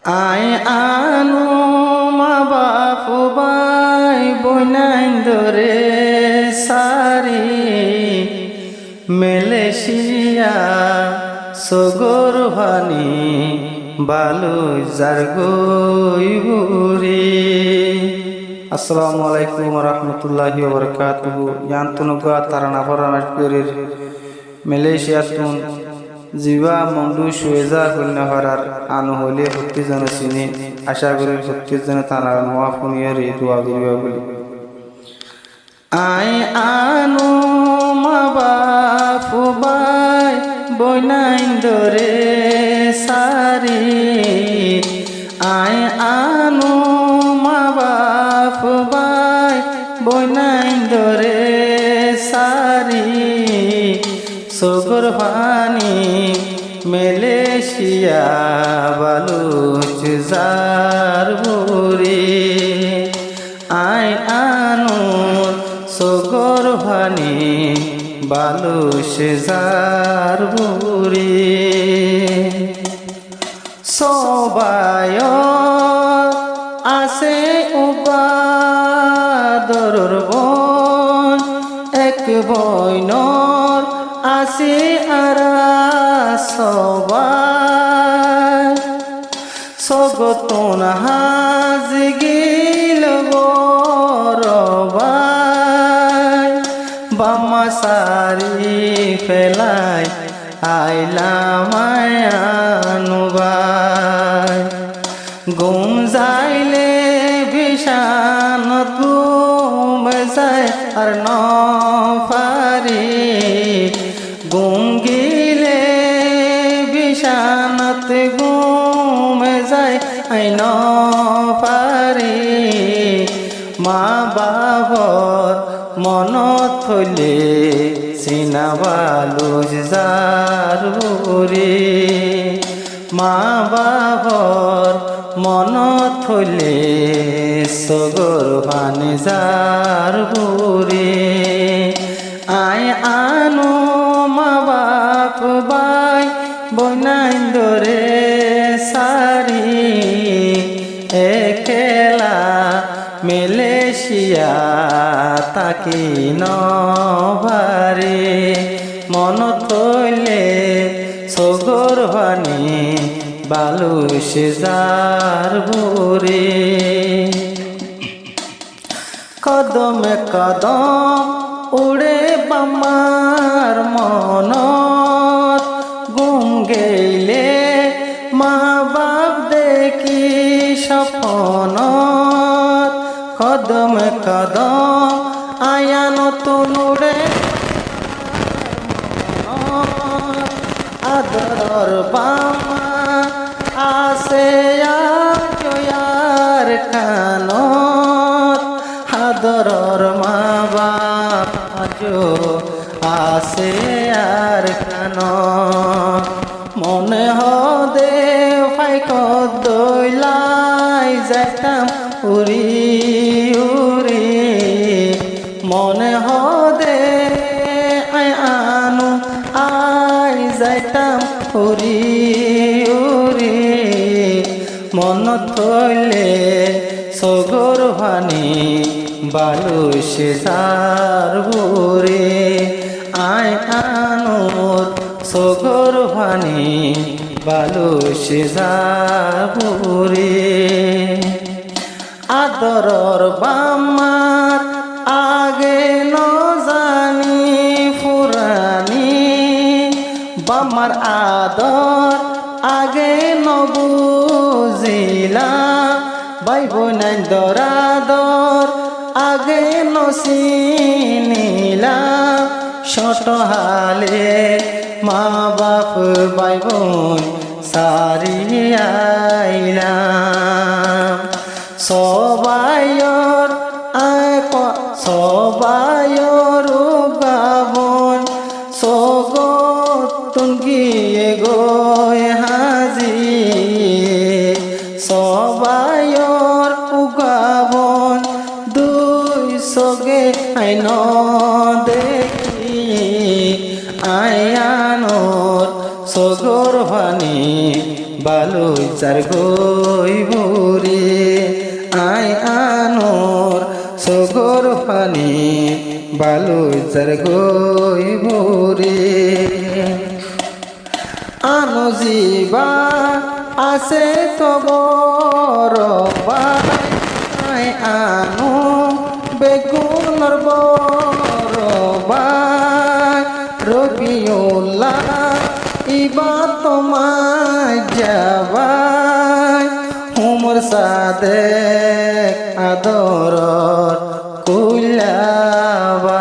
I আনু মা বাপু by বইনাইন্দরে সারি মেলেশিয়া সগর ভানি বালু জারগই বুরি। আসসালামু আলাইকুম ওয়া রাহমাতুল্লাহি ওয়া বারাকাতুহু। ইয়ান্তুনুগা তারানা ফরানাট পেরির মালয়েশিয়া তুন জিবা মন্ডু সুয়েজা কন্যা হরার আনু হলে হত্যি জন চিনি আশা করি হত্যি জন তারা নোয়া ফুনিয়ার এই দোয়া করিবা বলি। আই আনু মা বাপু বাই বইনাইন্দরে সারি আই আনু মা বাপু বাই বইনাইন্দরে সারি সগর পানি মালয়েশিয়া বালুচ জার বুরি। আই আনুর সগর পানি বালুচ জার বুরি। সবাই আছে উবাদরর বন এক বইনর আসি আরা সবাই সগতন হাজ গিল বরবাই বাম্মা সারি ফেলাই আইলাম আনুবাই গুম যাইলে ভীষানত গুম যায় আর ন পারি গুম গিলে বিশানত গুম যায় আইন পারি মা বাবর মনত থলে চিনা বালুচ জার বুরি। মা বাবর মনত থলে সগর পানি জার বুরি। আই আনু মা বাপ বাই বইনাইন্দরে সারি একেলা মালয়েশিয়া তাকি নভারে মন থইলে সগর ভানি বালুচ জার বুরি। কদমে কদম উড়ে বামার মনত গুম গেলে মা বাপ দেখি সপনত কদম কদম আয়া নতুন উড়ে আদর বামা আসে আর খানত আদরর মা বাপ আসে আর খান মনে হদে ফাইক দইলাই যাইতাম উড়ি উড়ি মনে হদে আই আনু আই যাইতাম উড়ি উড়ি মন থইলে সগর ভানি বালুচ জার বুরি। আই আনুর সগর ভানি বালুচ জার বুরি। আদরর বাম্মার আগে ন জানি ফুরানি বাম্মার আদর আগে ন বুঝিলা ভাই বোনাইন্দর আদর আগে নসিনিলা ছোট হালে মা বাপ ভাই বোন সারি আইলাম সবাইর সবাইর গাবন সগতুন গিয়ে গয় হাজি সবাইর উগাবন দুই সগে আইন দেখি আয়ানোর সগর ভানি বালুই যার গইবুরে আই আনোর সগর ফানি বালুই যার গইবুরে আনো জিবা আছে তবর বাই আনো বেগুনর বড় বাই রবিউল্লাহ ইবা তোমায় যাবাই হুমর সাদে আদর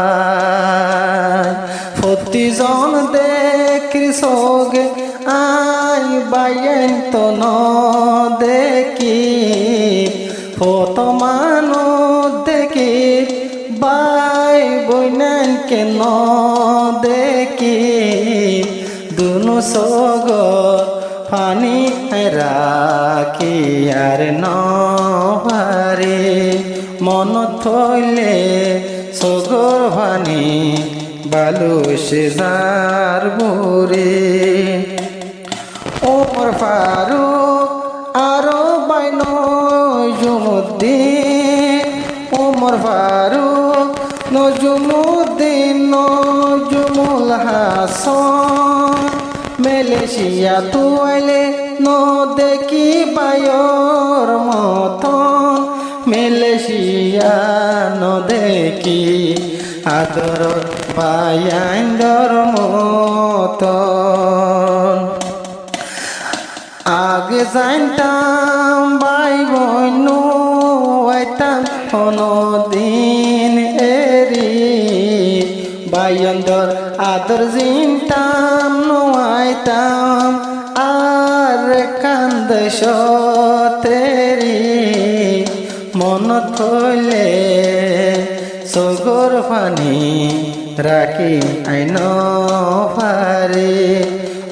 কুলাবাই প্রতিজন দেখি সোগে আই বাইন তো ন দেখি ফতমানো দেখি বাই বইনান কেন দেখি দুনো সগর পানি রাখি আর নভারে মন থইলে সগর পানি বালু সে যার বুরে ওমর ফারুক আরো বাইন নজুমুদ্দিন ওমর ফারুক নজুমুদ্দিন নজুমুল হাসান মালয়েশিয়া তুয়াইলে ন দেখি বায়র মতন মালয়েশিয়া ন দেখি আদর বায়াইন্দর মতন আগে জানতাম বাই বইন আইতাম দিন এরি বাইন্দর আদর জিনতাম নোয়াইতাম আর কান্দেশ তেরি মন থইলে সগর পানি রাখি আইন পারে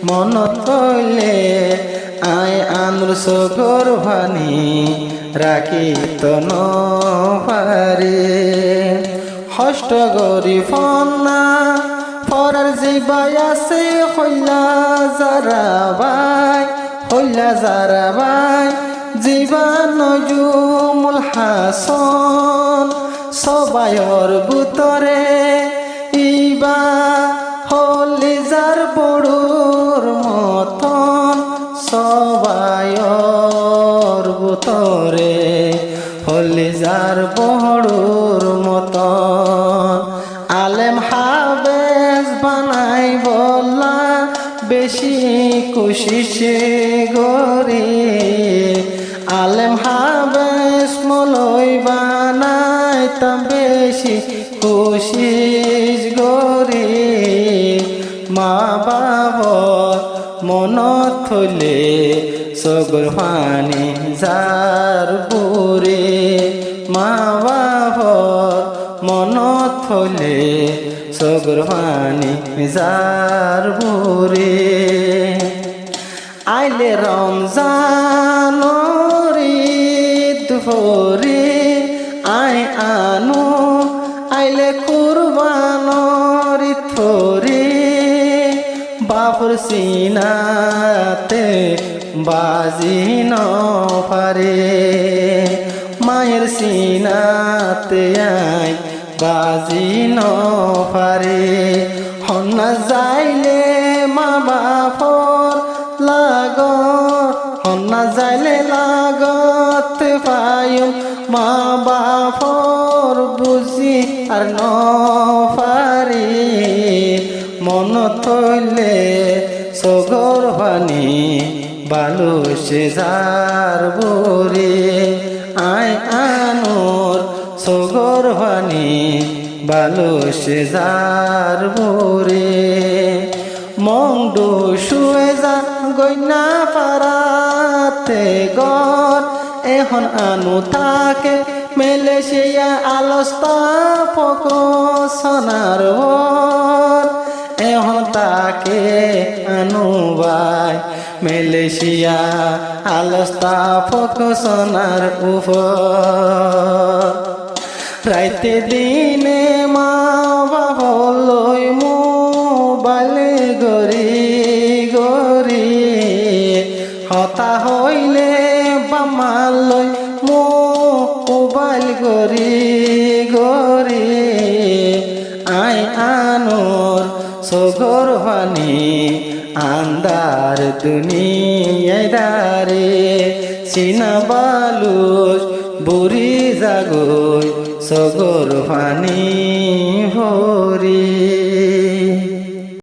মন থইলে আই আনুর সগর পানি রাখি তো ন পারে হষ্ট গরি ফনা পরার জিবাই আছে হইলা জারাবাই জিবা নজুমুল হাসন সবাইর বুতরে ইবা হলি যার বড়ুর মতন সবাইর বুতরে হলি যার বড়ুর মতন আলেম হাবেজ বানাই বলা বেশি কোশিশে গরি আলেম হাবেজ মলই বানাই তা বেশি কোশিশ গরি মা বাবার মন থলে সগর পানি যার বুরে মা বাবার মন থলে সগর পানি যার বুরে আইলে রমজান দুপুরে আই আনো আইলে কুরবানর থরে বাপুর সিনাতে বাজি ন পারে মায়ের সিনাতে আই বাজি ন পারে হন্না যাইলে মা বাপর লাগত হন্না যাইলে লাগত পায়ুম মা বাপর বুঝি আর ন পারি মন থইলে সগর পানি বালু সে যার বুরে আই আনোর সগর পানি বালু সে যার বুরে মংডু শুয়ে যা গইনা পারাতে গর এখন আনু তাকে মালয়েশিয়া আলস্তা পক সোনার এখন তাকে আনুবাই মালয়েশিয়া আলস্তা পক সোনার উপর রাইতে দিনে মা বাবা লই মোবাইল গরি গরি হতা হইলে বামালয় মোবাইল গরি গরি আই আনোর সগর ভানি আন্দার দুনিয়ায় দারে সিনা বালুস বুড়ি জাগই সগর ভানি হরি।